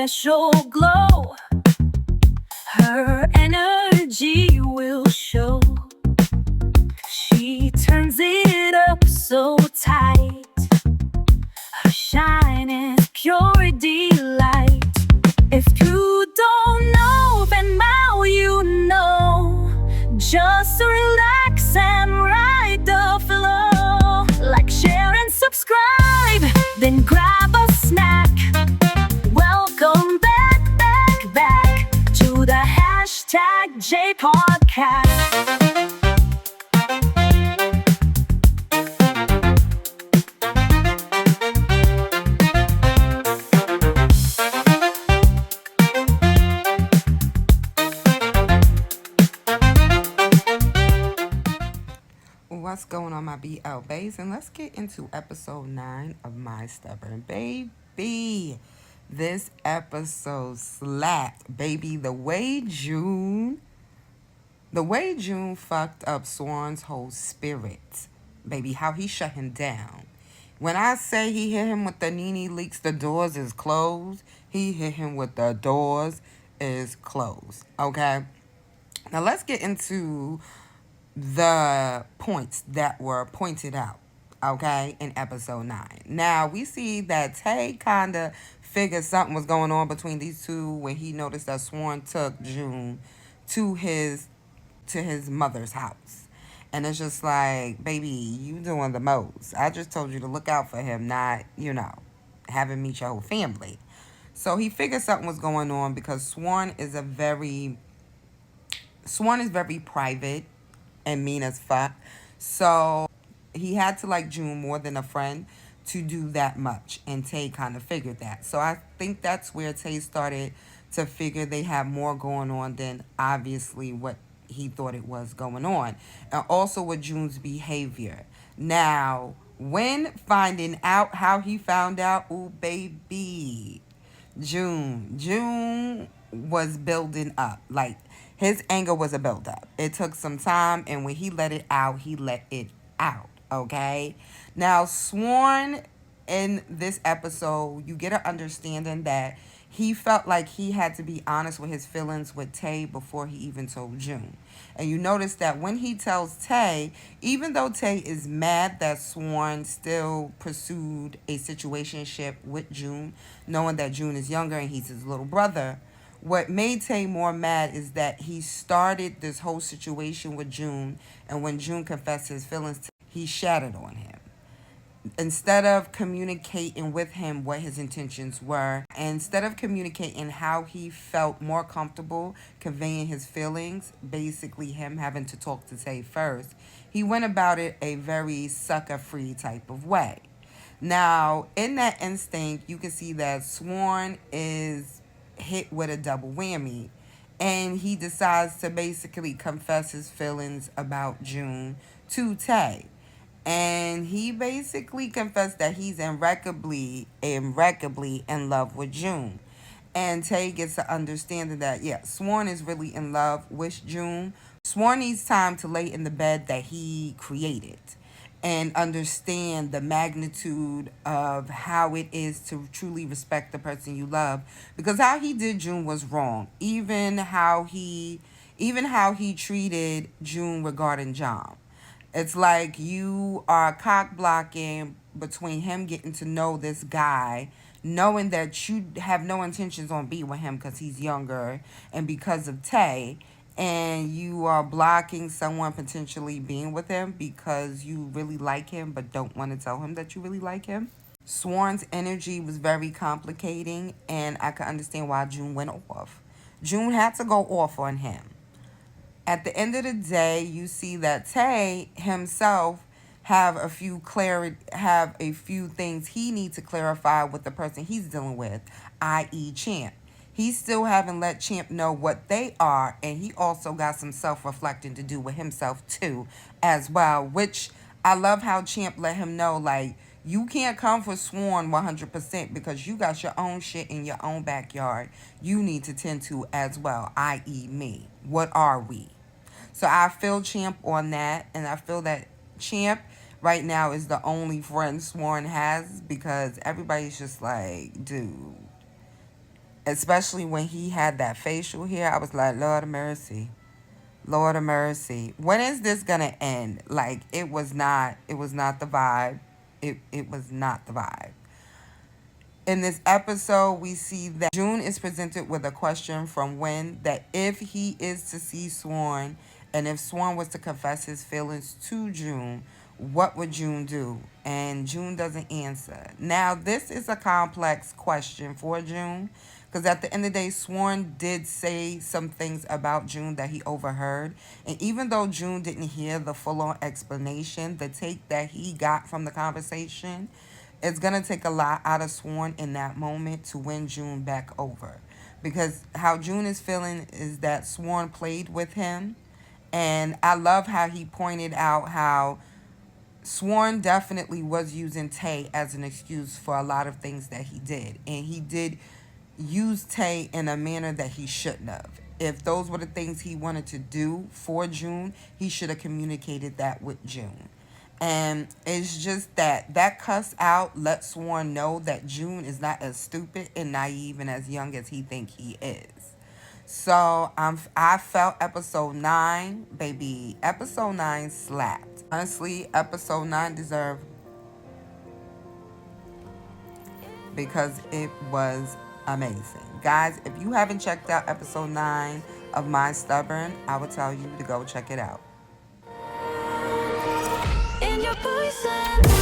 special glow. Her energy will show. She turns it up so tight. Her shine is pure delight. If you don't know, then now you know. Just relax and ride the flow. Like, share, and subscribe, then grab a snack. Welcome back to the #J Podcast. What's going on, my BL Bays? And let's get into episode 9 of My Stubborn Baby. This episode slapped, baby. The way June fucked up Sorn's whole spirit, baby. How he shut him down. When I say he hit him with the NuNew leaks, the doors is closed. He hit him with the doors is closed. Okay. Now let's get into the points that were pointed out, okay, in episode 9. Now, we see that Taye kind of figured something was going on between these two when he noticed that Sorn took June to his mother's house. And it's just like, baby, you doing the most. I just told you to look out for him, not, have him meet your whole family. So he figured something was going on because Sorn is very private and mean as fuck. So he had to like June more than a friend to do that much. And Taye kind of figured that. So I think that's where Taye started to figure they have more going on than obviously what he thought it was going on. And also with June's behavior. Now, when finding out how he found out, ooh, baby, June was building up. Like, his anger was a buildup. It took some time, and when he let it out, okay? Now, Sorn, in this episode, you get an understanding that he felt like he had to be honest with his feelings with Taye before he even told June. And you notice that when he tells Taye, even though Taye is mad that Sorn still pursued a situationship with June, knowing that June is younger and he's his little brother, what made Taye more mad is that he started this whole situation with June, and when June confessed his feelings, he shattered on him. Instead of communicating with him what his intentions were, and instead of communicating how he felt more comfortable conveying his feelings, basically him having to talk to Taye first, he went about it a very sucker-free type of way. Now, in that instinct, you can see that Sorn is hit with a double whammy, and he decides to basically confess his feelings about June to Taye. And he basically confessed that he's irrecoverably in love with June. And Taye gets the understanding that, yeah, Sorn is really in love with June. Sorn needs time to lay in the bed that he created and understand the magnitude of how it is to truly respect the person you love. Because how he did June was wrong. Even how he treated June regarding John. It's like you are cock blocking between him getting to know this guy, knowing that you have no intentions on being with him because he's younger and because of Taye, and you are blocking someone potentially being with him because you really like him but don't want to tell him that you really like him. Sorn's energy was very complicating, and I could understand why June went off. June had to go off on him. At the end of the day, you see that Taye himself have a few things he needs to clarify with the person he's dealing with, i.e. Champ. He still haven't let Champ know what they are, and he also got some self-reflecting to do with himself too, as well, which I love how Champ let him know, like, you can't come for Sorn 100% because you got your own shit in your own backyard you need to tend to as well, i.e. me. What are we? So I feel Champ on that, and I feel that Champ right now is the only friend Sorn has because everybody's just like, dude, Especially when he had that facial hair, I was like, Lord of mercy. Lord of mercy. When is this gonna end? Like, it was not the vibe. It was not the vibe. In this episode, we see that June is presented with a question from Wen that if he is to see Swan and if Swan was to confess his feelings to June, what would June do? And June doesn't answer. Now, this is a complex question for June because at the end of the day, Swan did say some things about June that he overheard. And even though June didn't hear the full on explanation, the take that he got from the conversation, it's going to take a lot out of Swan in that moment to win June back over. Because how June is feeling is that Swan played with him. And I love how he pointed out how Swan definitely was using Taye as an excuse for a lot of things that he did. And he did use Taye in a manner that he shouldn't have. If those were the things he wanted to do for June, he should have communicated that with June. And it's just that cuss out let Swan know that June is not as stupid and naive and as young as he think he is. So I felt episode 9, baby. Episode 9 slapped. Honestly, episode 9 deserved because it was amazing. Guys, if you haven't checked out episode 9 of My Stubborn, I would tell you to go check it out. In your poison.